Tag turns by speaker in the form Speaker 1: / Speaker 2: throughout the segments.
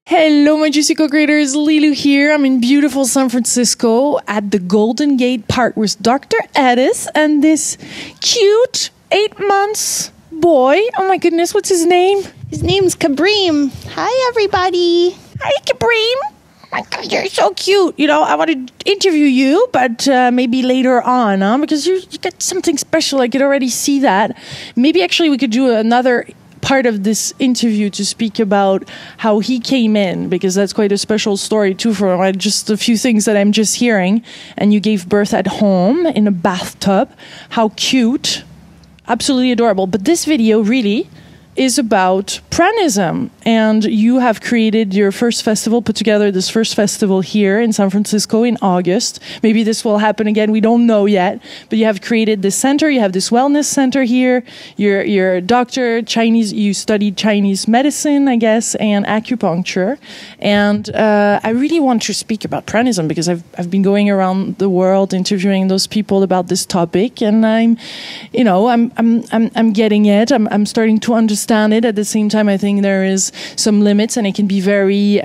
Speaker 1: Hello, my juicy co-creators. Lilou here. I'm in beautiful San Francisco at the Golden Gate Park with Dr. Edith and this cute 8 months boy. Oh my goodness, what's his name?
Speaker 2: His name's Kabreem. Hi, everybody.
Speaker 1: Hi, Kabreem. Oh my God, you're so cute. You know, I want to interview you, but maybe later on, because you got something special. I could already see that. Maybe actually we could do another part of this interview to speak about how he came in, because that's quite a special story too, for just a few things that I'm just hearing. And you gave birth at home in a bathtub. How cute. Absolutely adorable. But this video really is about pranism, and you have created your first festival, put together this first festival here in San Francisco in August. Maybe this will happen again, we don't know yet, but you have created this center, you have this wellness center here, you're a doctor, Chinese, you studied Chinese medicine, I guess, and acupuncture, and I really want to speak about pranism because I've been going around the world interviewing those people about this topic, and I'm getting it, I'm starting to understand it. At the same time, I think there is some limits, and it can be very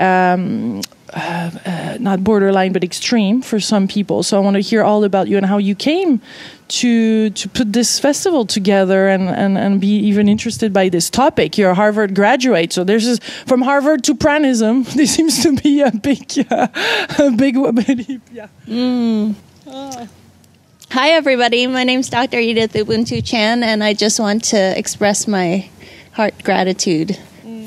Speaker 1: not borderline but extreme for some people. So I want to hear all about you and how you came to put this festival together and be even interested by this topic. You're a Harvard graduate, so there's from Harvard to pranism. This seems to be a big yeah.
Speaker 2: Hi, everybody. My name's Dr. Edith Ubuntu Chan, and I just want to express my heart gratitude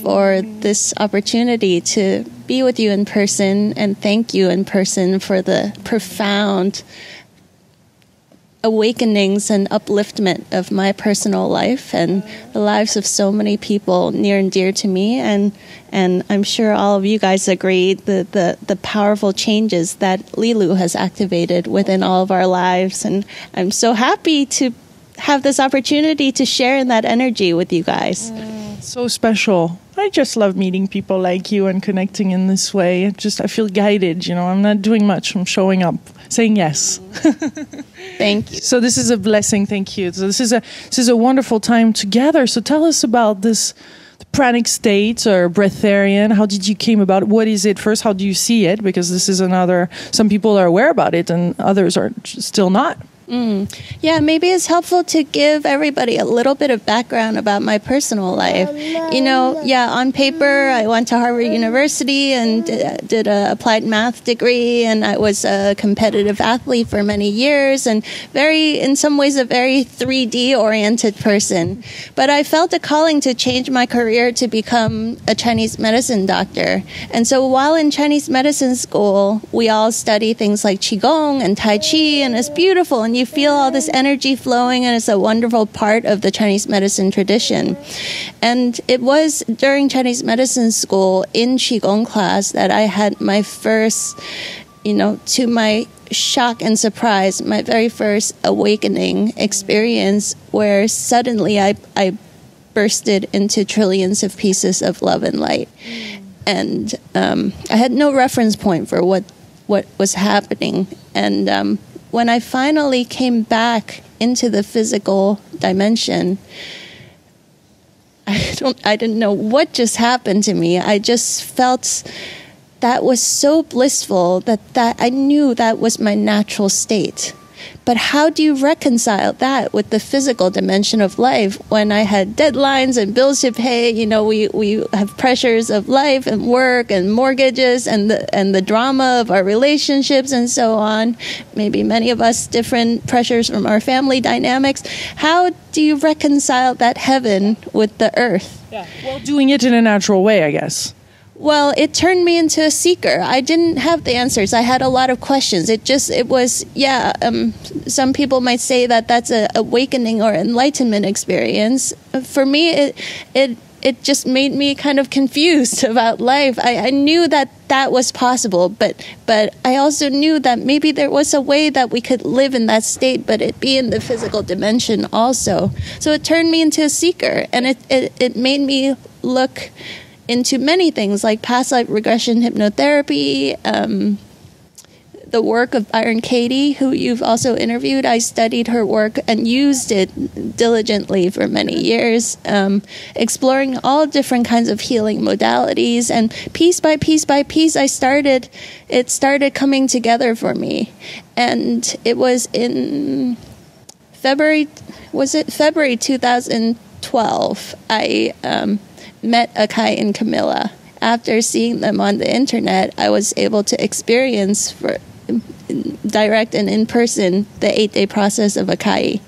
Speaker 2: for this opportunity to be with you in person, and thank you in person for the profound awakenings and upliftment of my personal life and the lives of so many people near and dear to me, and I'm sure all of you guys agree the powerful changes that Lilou has activated within all of our lives, and I'm so happy to have this opportunity to share in that energy with you guys.
Speaker 1: So special. I just love meeting people like you and connecting in this way. I feel guided, I'm not doing much. I'm showing up, saying yes.
Speaker 2: Thank you.
Speaker 1: So this is a blessing. Thank you. So this is a wonderful time together. So tell us about this pranic state or breatharian. How did you came about? What is it first? How do you see it? Because this is some people are aware about it and others are still not.
Speaker 2: Yeah, maybe it's helpful to give everybody a little bit of background about my personal life. On paper, I went to Harvard University and did an applied math degree, and I was a competitive athlete for many years, and in some ways, a very 3D-oriented person. But I felt a calling to change my career to become a Chinese medicine doctor. And so while in Chinese medicine school, we all study things like Qigong and Tai Chi, and it's beautiful, and you feel all this energy flowing, and it's a wonderful part of the Chinese medicine tradition. And it was during Chinese medicine school in Qigong class that I had my first, to my shock and surprise, my very first awakening experience where suddenly I bursted into trillions of pieces of love and light. And I had no reference point for what was happening. And when I finally came back into the physical dimension, I didn't know what just happened to me. I just felt that was so blissful that I knew that was my natural state. But how do you reconcile that with the physical dimension of life when I had deadlines and bills to pay? We have pressures of life and work and mortgages and the drama of our relationships and so on. Maybe many of us different pressures from our family dynamics. How do you reconcile that heaven with the earth?
Speaker 1: Yeah, well, doing it in a natural way, I guess.
Speaker 2: Well, it turned me into a seeker. I didn't have the answers. I had a lot of questions. Some people might say that that's an awakening or enlightenment experience. For me, it just made me kind of confused about life. I knew that was possible, but I also knew that maybe there was a way that we could live in that state, but it be in the physical dimension also. So it turned me into a seeker, and it made me look into many things like past life regression hypnotherapy, the work of Byron Katie, who you've also interviewed. I studied her work and used it diligently for many years, exploring all different kinds of healing modalities. And piece by piece by piece, it started coming together for me. And it was in February 2012, I met Akai and Camilla. After seeing them on the internet, I was able to experience for direct and in person the 8-day process of Akai.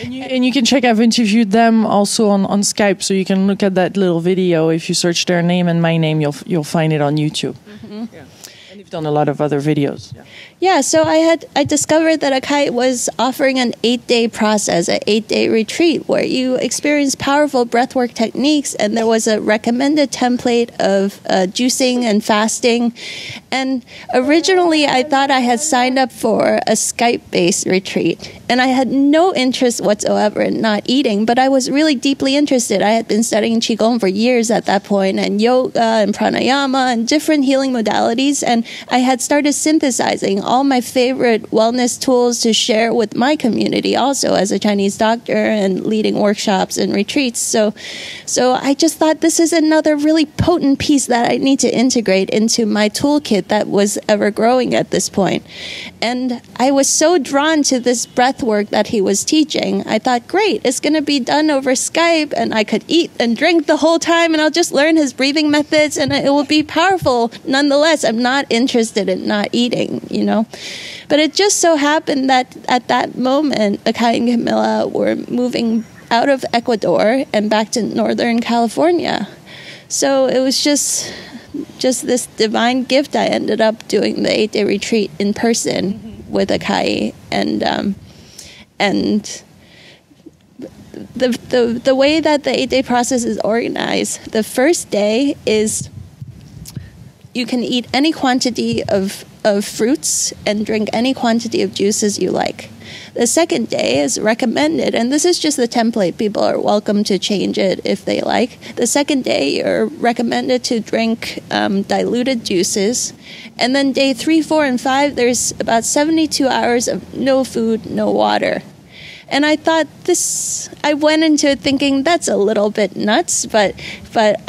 Speaker 1: And you can check, I've interviewed them also on Skype, so you can look at that little video. If you search their name and my name, you'll find it on YouTube. Mm-hmm. Yeah. And you've done a lot of other videos.
Speaker 2: Yeah, so I discovered that Akai was offering an 8-day process, an 8-day retreat where you experience powerful breathwork techniques, and there was a recommended template of juicing and fasting. And originally I thought I had signed up for a Skype-based retreat, and I had no interest whatsoever in not eating, but I was really deeply interested. I had been studying Qigong for years at that point, and yoga and pranayama and different healing modalities, and I had started synthesizing all my favorite wellness tools to share with my community also as a Chinese doctor and leading workshops and retreats. So I just thought this is another really potent piece that I need to integrate into my toolkit that was ever growing at this point. And I was so drawn to this breath work that he was teaching. I thought, great, it's going to be done over Skype, and I could eat and drink the whole time, and I'll just learn his breathing methods, and it will be powerful. Nonetheless, I'm not interested in not eating, But it just so happened that at that moment, Akai and Camilla were moving out of Ecuador and back to Northern California. So it was just this divine gift. I ended up doing the 8-day retreat in person with Akai, and the way that the 8-day process is organized, the first day is you can eat any quantity of fruits and drink any quantity of juices you like. The second day is recommended, and this is just the template. People are welcome to change it if they like. The second day, you're recommended to drink diluted juices. And then day 3, 4, and 5, there's about 72 hours of no food, no water. And I thought I went into it thinking that's a little bit nuts, but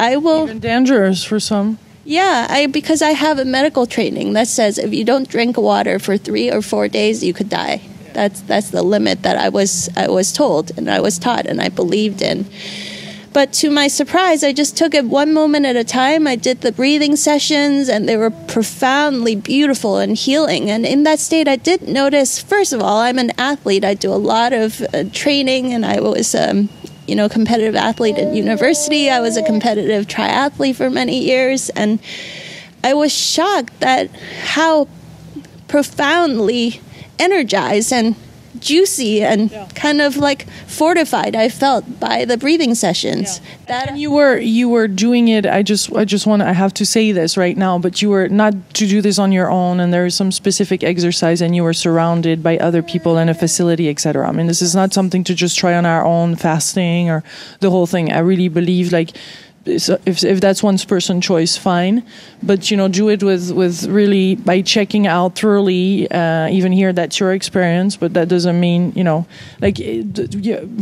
Speaker 2: I will...
Speaker 1: Even dangerous for some.
Speaker 2: Yeah, because I have a medical training that says if you don't drink water for 3 or 4 days, you could die. That's the limit that I was told and I was taught and I believed in. But to my surprise, I just took it one moment at a time. I did the breathing sessions, and they were profoundly beautiful and healing. And in that state, I did notice, first of all, I'm an athlete. I do a lot of training, and I was competitive athlete at university. I was a competitive triathlete for many years, and I was shocked at how profoundly energized and juicy and kind of like fortified I felt by the breathing sessions.
Speaker 1: Yeah. And you were doing it. I have to say this right now, but you were not to do this on your own, and there is some specific exercise, and you were surrounded by other people in a facility, etc. I mean, this is not something to just try on our own, fasting or the whole thing. I really believe so if that's one's person choice, fine, but do it with really by checking out thoroughly. Even here, that's your experience, but that doesn't mean you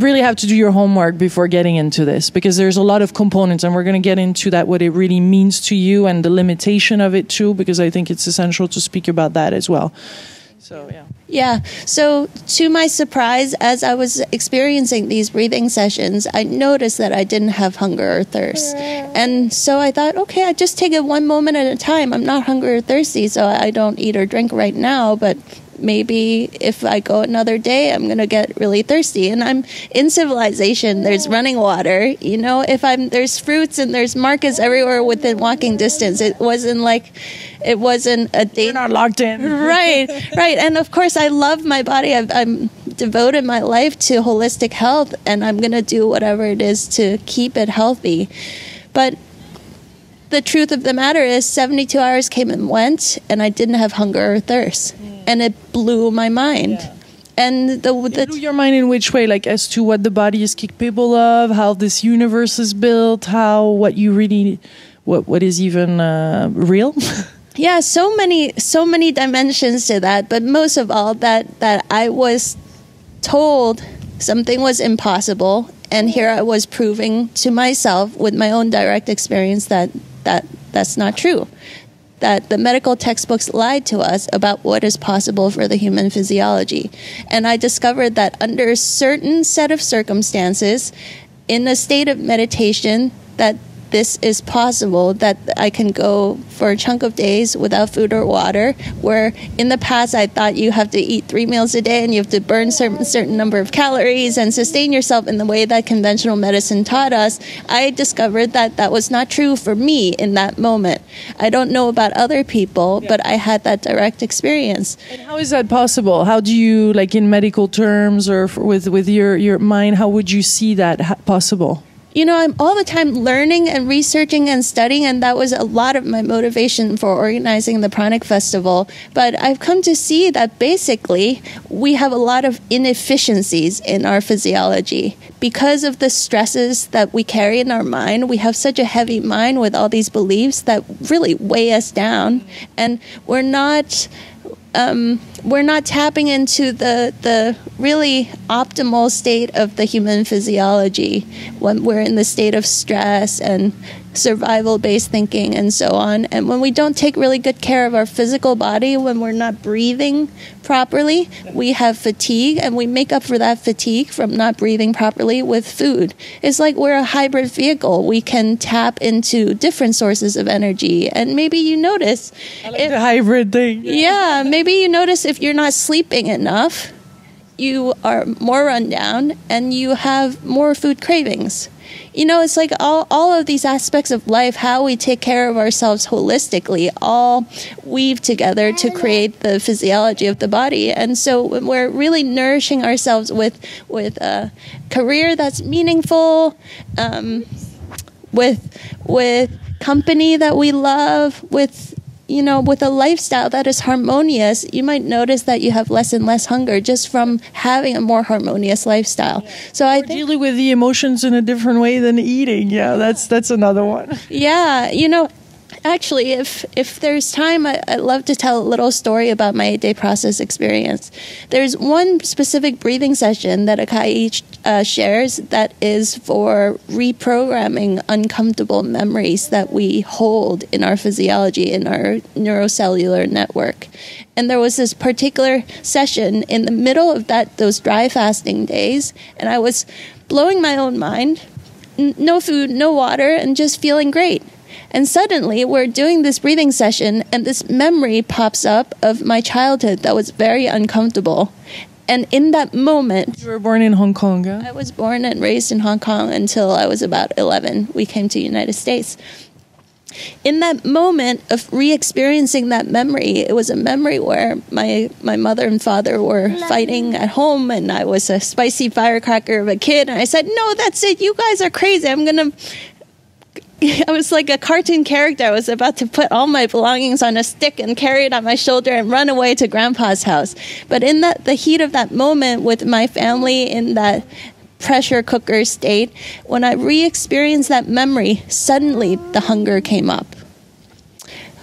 Speaker 1: really have to do your homework before getting into this, because there's a lot of components, and we're going to get into that, what it really means to you and the limitation of it too, because I think it's essential to speak about that as well. So
Speaker 2: Yeah. So to my surprise, as I was experiencing these breathing sessions, I noticed that I didn't have hunger or thirst. And so I thought, okay, I just take it one moment at a time. I'm not hungry or thirsty, so I don't eat or drink right now, but maybe if I go another day, I'm going to get really thirsty. And I'm in civilization. There's running water. There's fruits and there's markets everywhere within walking distance. It wasn't a day.
Speaker 1: You're not locked in.
Speaker 2: Right. And of course, I love my body. I'm devoted my life to holistic health, and I'm going to do whatever it is to keep it healthy. But the truth of the matter is 72 hours came and went, and I didn't have hunger or thirst. And it blew my mind. Yeah. And it blew
Speaker 1: your mind in which way? Like as to what the body is capable of, how this universe is built, what is even real?
Speaker 2: Yeah, so many dimensions to that, but most of all that I was told something was impossible, and here I was proving to myself with my own direct experience that that's not true. That the medical textbooks lied to us about what is possible for the human physiology. And I discovered that under a certain set of circumstances, in a state of meditation, that this is possible, that I can go for a chunk of days without food or water, where in the past I thought you have to eat 3 meals a day and you have to burn certain number of calories and sustain yourself in the way that conventional medicine taught us. I discovered that that was not true for me in that moment. I don't know about other people, but I had that direct experience.
Speaker 1: And how is that possible? How do you, like in medical terms or with your mind, how would you see that possible?
Speaker 2: You know, I'm all the time learning and researching and studying, and that was a lot of my motivation for organizing the Pranic Festival. But I've come to see that basically we have a lot of inefficiencies in our physiology. Because of the stresses that we carry in our mind, we have such a heavy mind with all these beliefs that really weigh us down, and we're not tapping into the really optimal state of the human physiology when we're in the state of stress and survival-based thinking and so on. And when we don't take really good care of our physical body, when we're not breathing properly, we have fatigue, and we make up for that fatigue from not breathing properly with food. It's like we're a hybrid vehicle. We can tap into different sources of energy. And maybe you notice...
Speaker 1: I like the hybrid thing.
Speaker 2: Yeah, maybe you notice if you're not sleeping enough, you are more run down and you have more food cravings. You know, it's like all of these aspects of life, how we take care of ourselves holistically, all weave together to create the physiology of the body. And so when we're really nourishing ourselves with a career that's meaningful, with company that we love, with a lifestyle that is harmonious, you might notice that you have less and less hunger just from having a more harmonious lifestyle. So I think
Speaker 1: dealing with the emotions in a different way than eating. Yeah, that's another one.
Speaker 2: Yeah, actually, if there's time, I'd love to tell a little story about my 8-day process experience. There's one specific breathing session that Akai shares that is for reprogramming uncomfortable memories that we hold in our physiology, in our neurocellular network. And there was this particular session in the middle of those dry fasting days, and I was blowing my own mind, no food, no water, and just feeling great. And suddenly, we're doing this breathing session, and this memory pops up of my childhood that was very uncomfortable. And in that moment...
Speaker 1: You were born in Hong Kong, huh?
Speaker 2: I was born and raised in Hong Kong until I was about 11. We came to the United States. In that moment of re-experiencing that memory, it was a memory where my mother and father were fighting at home, and I was a spicy firecracker of a kid, and I said, "No, that's it. You guys are crazy. I was like a cartoon character. I was about to put all my belongings on a stick and carry it on my shoulder and run away to Grandpa's house. But in the heat of that moment with my family in that pressure cooker state, when I re-experienced that memory, suddenly the hunger came up.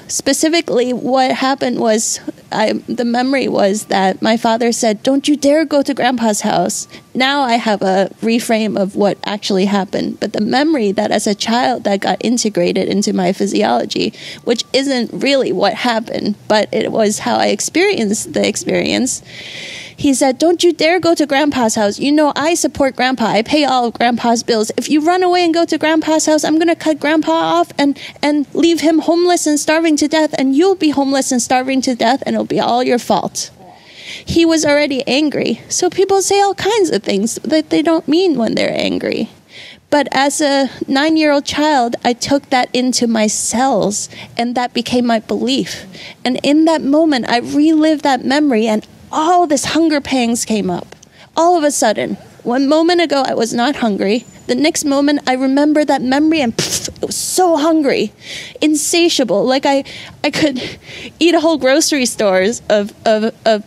Speaker 2: Specifically, what happened was, the memory was that my father said, "Don't you dare go to Grandpa's house." Now I have a reframe of what actually happened. But the memory that as a child that got integrated into my physiology, which isn't really what happened, but it was how I experienced the experience. He said, "Don't you dare go to Grandpa's house. You know I support Grandpa. I pay all of Grandpa's bills. If you run away and go to Grandpa's house, I'm going to cut Grandpa off and leave him homeless and starving to death, and you'll be homeless and starving to death, and it'll be all your fault." He was already angry. So people say all kinds of things that they don't mean when they're angry. But as a 9-year-old child, I took that into my cells, and that became my belief. And in that moment, I relived that memory, and all this hunger pangs came up. All of a sudden, 1 moment ago, I was not hungry. The next moment, I remember that memory, and it was so hungry, insatiable. Like I could eat a whole grocery stores of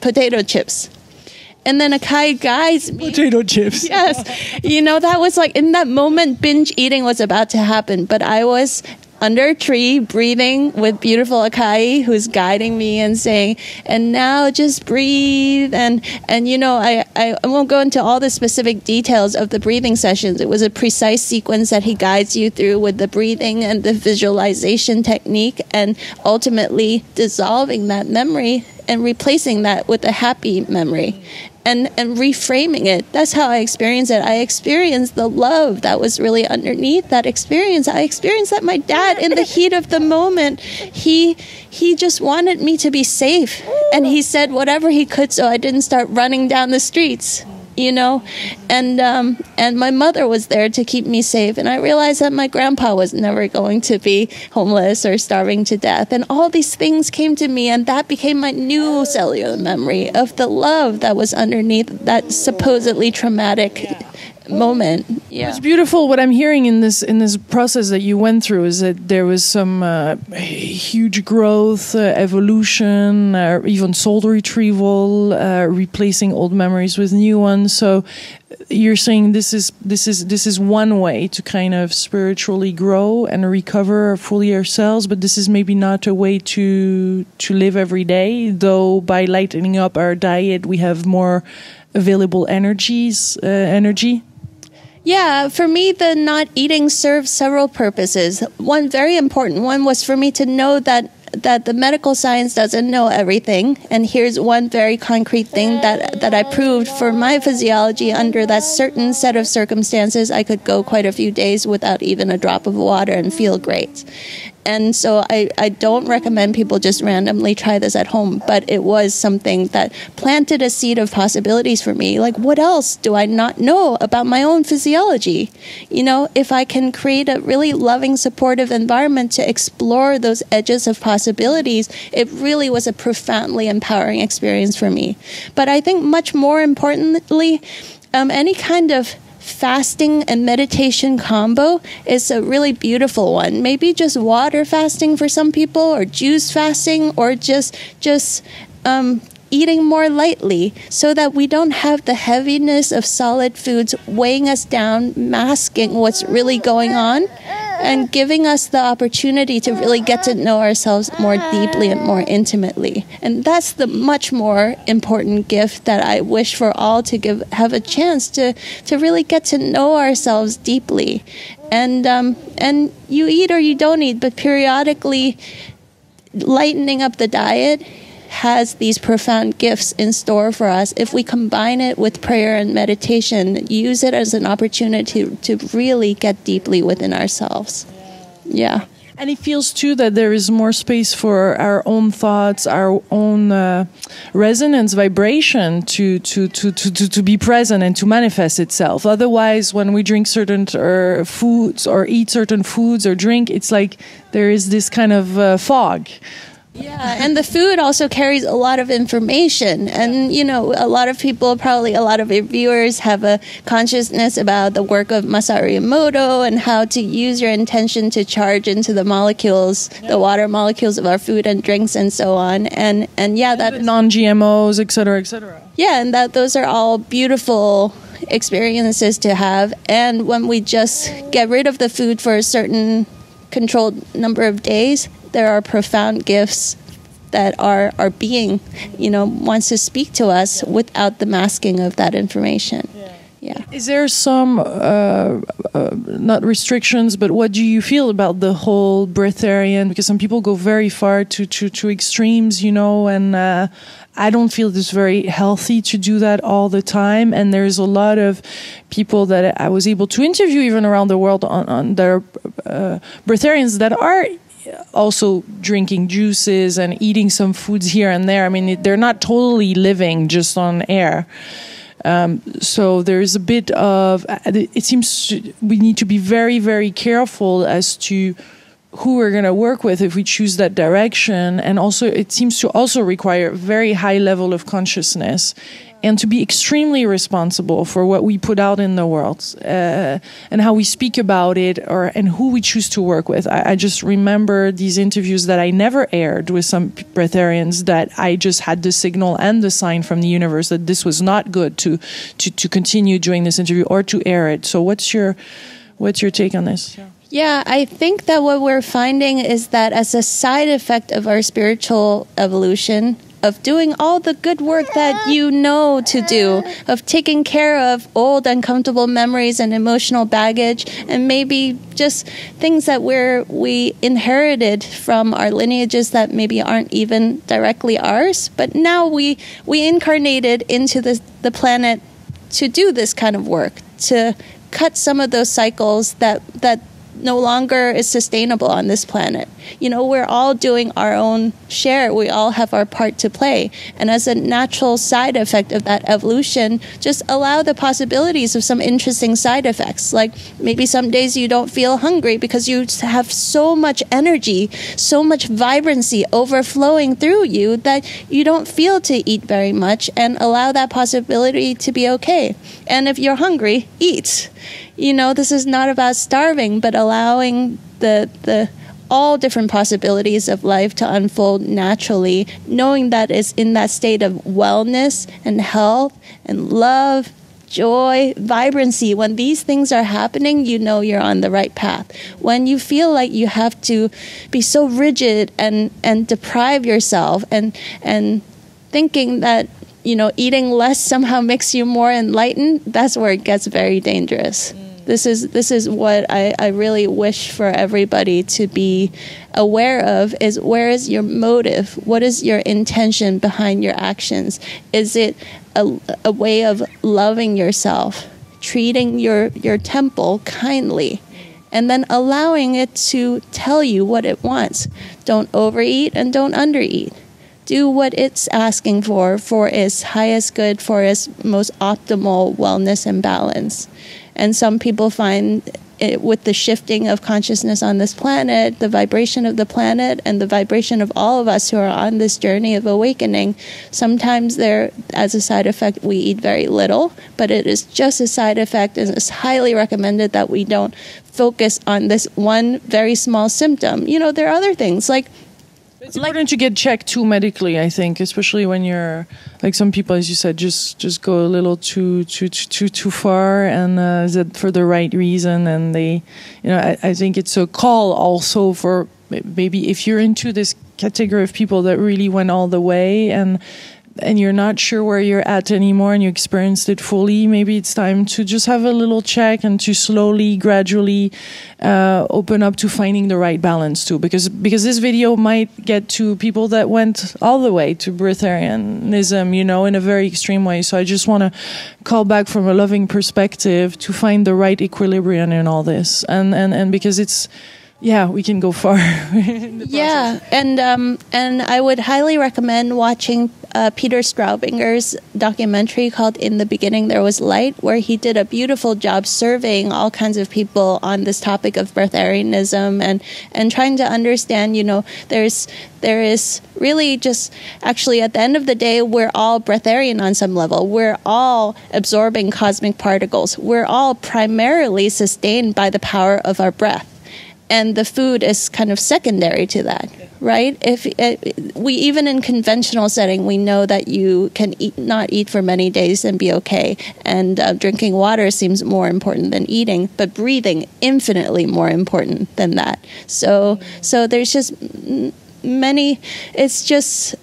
Speaker 2: potato chips. And then Akai guides me.
Speaker 1: Potato chips.
Speaker 2: Yes. That was like, in that moment, binge eating was about to happen. But I was under a tree, breathing with beautiful Akai, who's guiding me and saying, and now just breathe. And you know, I won't go into all the specific details of the breathing sessions. It was a precise sequence that he guides you through with the breathing and the visualization technique, and ultimately dissolving that memory and replacing that with a happy memory. And reframing it. That's how I experienced it. I experienced the love that was really underneath that experience. I experienced that my dad, in the heat of the moment, he just wanted me to be safe. And he said whatever he could so I didn't start running down the streets, you know. And my mother was there to keep me safe. And I realized that my grandpa was never going to be homeless or starving to death. And all these things came to me, and that became my new cellular memory of the love that was underneath that supposedly traumatic moment. Yeah.
Speaker 1: It's beautiful. What I'm hearing in this process that you went through is that there was some huge growth, evolution, even soul retrieval, replacing old memories with new ones. So you're saying this is one way to kind of spiritually grow and recover fully ourselves, but this is maybe not a way to live every day. Though by lightening up our diet, we have more available energy.
Speaker 2: Yeah, for me, the not eating served several purposes. One very important one was for me to know that the medical science doesn't know everything. And here's one very concrete thing that I proved for my physiology. Under that certain set of circumstances, I could go quite a few days without even a drop of water and feel great. And so I don't recommend people just randomly try this at home, but it was something that planted a seed of possibilities for me. Like, what else do I not know about my own physiology? You know, if I can create a really loving, supportive environment to explore those edges of possibilities, it really was a profoundly empowering experience for me. But I think much more importantly, any kind of fasting and meditation combo is a really beautiful one. Maybe just water fasting for some people, or juice fasting, or just eating more lightly, so that we don't have the heaviness of solid foods weighing us down, masking what's really going on, and giving us the opportunity to really get to know ourselves more deeply and more intimately. And that's the much more important gift that I wish for all to have a chance to really get to know ourselves deeply. And you eat or you don't eat, but periodically lightening up the diet has these profound gifts in store for us if we combine it with prayer and meditation, use it as an opportunity to really get deeply within ourselves. Yeah.
Speaker 1: And it feels too that there is more space for our own thoughts, our own resonance, vibration to be present and to manifest itself. Otherwise, when we drink certain foods or eat certain foods or drink, it's like there is this kind of fog.
Speaker 2: Yeah, and the food also carries a lot of information. And, you know, a lot of people, probably a lot of your viewers, have a consciousness about the work of Masaru Emoto and how to use your intention to charge into the molecules, the water molecules of our food and drinks and so on. And yeah, that
Speaker 1: non-GMOs, et cetera, et cetera.
Speaker 2: Yeah, and that those are all beautiful experiences to have. And when we just get rid of the food for a certain controlled number of days, there are profound gifts that our being, you know, wants to speak to us without the masking of that information. Yeah.
Speaker 1: Is there some, not restrictions, but what do you feel about the whole breatharian? Because some people go very far to extremes, you know, and I don't feel it's very healthy to do that all the time. And there's a lot of people that I was able to interview even around the world on their breatharians that are also drinking juices and eating some foods here and there. I mean, they're not totally living just on air. So there's a bit of, it seems we need to be very, very careful as to who we're going to work with if we choose that direction. And also, it seems to also require a very high level of consciousness and to be extremely responsible for what we put out in the world and how we speak about it and who we choose to work with. I just remember these interviews that I never aired with some breatharians that I just had the signal and the sign from the universe that this was not good to continue doing this interview or to air it. So what's your take on this?
Speaker 2: Yeah, I think that what we're finding is that as a side effect of our spiritual evolution, of doing all the good work that you know to do, of taking care of old uncomfortable memories and emotional baggage, and maybe just things that we inherited from our lineages that maybe aren't even directly ours, but now we incarnated into the planet to do this kind of work, to cut some of those cycles that no longer is sustainable on this planet. You know, we're all doing our own share. We all have our part to play. And as a natural side effect of that evolution, just allow the possibilities of some interesting side effects. Like maybe some days you don't feel hungry because you have so much energy, so much vibrancy overflowing through you that you don't feel to eat very much, and allow that possibility to be okay. And if you're hungry, eat. You know, this is not about starving, but allowing the all different possibilities of life to unfold naturally, knowing that it's in that state of wellness and health and love, joy, vibrancy. When these things are happening, you know you're on the right path. When you feel like you have to be so rigid and deprive yourself and thinking that, you know, eating less somehow makes you more enlightened, that's where it gets very dangerous. This is what I really wish for everybody to be aware of, is where is your motive? What is your intention behind your actions? Is it a way of loving yourself, treating your temple kindly, and then allowing it to tell you what it wants? Don't overeat and don't undereat. Do what it's asking for its highest good, for its most optimal wellness and balance. And some people find it, with the shifting of consciousness on this planet, the vibration of the planet and the vibration of all of us who are on this journey of awakening, sometimes there, as a side effect, we eat very little, but it is just a side effect, and it's highly recommended that we don't focus on this one very small symptom. You know, there are other things like,
Speaker 1: it's important to get checked too medically, I think, especially when you're, like some people, as you said, just go a little too far, and is it for the right reason? And they, you know, I think it's a call also for maybe if you're into this category of people that really went all the way and you're not sure where you're at anymore and you experienced it fully, maybe it's time to just have a little check and to slowly, gradually open up to finding the right balance too. Because this video might get to people that went all the way to breatharianism, you know, in a very extreme way. So I just want to call back from a loving perspective to find the right equilibrium in all this. And because it's, yeah, we can go far.
Speaker 2: Yeah, and I would highly recommend watching Peter Straubinger's documentary called In the Beginning There Was Light, where he did a beautiful job surveying all kinds of people on this topic of breatharianism and trying to understand, you know, there is really just, actually at the end of the day, we're all breatharian on some level. We're all absorbing cosmic particles. We're all primarily sustained by the power of our breath. And the food is kind of secondary to that, right? If we, even in conventional setting, we know that you can not eat for many days and be okay. And drinking water seems more important than eating, but breathing infinitely more important than that. So there's just many. It's just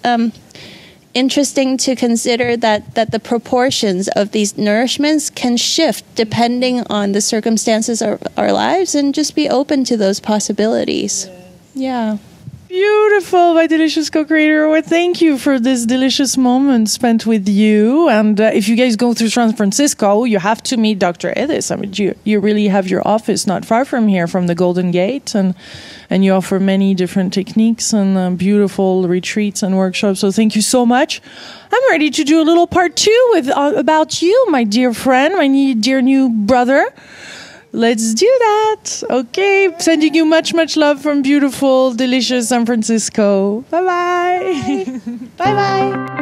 Speaker 2: interesting to consider that the proportions of these nourishments can shift depending on the circumstances of our lives, and just be open to those possibilities. Yeah.
Speaker 1: Beautiful, my delicious co-creator. Well, thank you for this delicious moment spent with you. And if you guys go through San Francisco, you have to meet Dr. Edith. I mean, you really have your office not far from here, from the Golden Gate, and you offer many different techniques and beautiful retreats and workshops. So thank you so much. I'm ready to do a little part 2 with about you, my dear friend, my dear new brother. Let's do that. Okay. Sending you much, much love from beautiful, delicious San Francisco. Bye-bye.
Speaker 2: Bye-bye.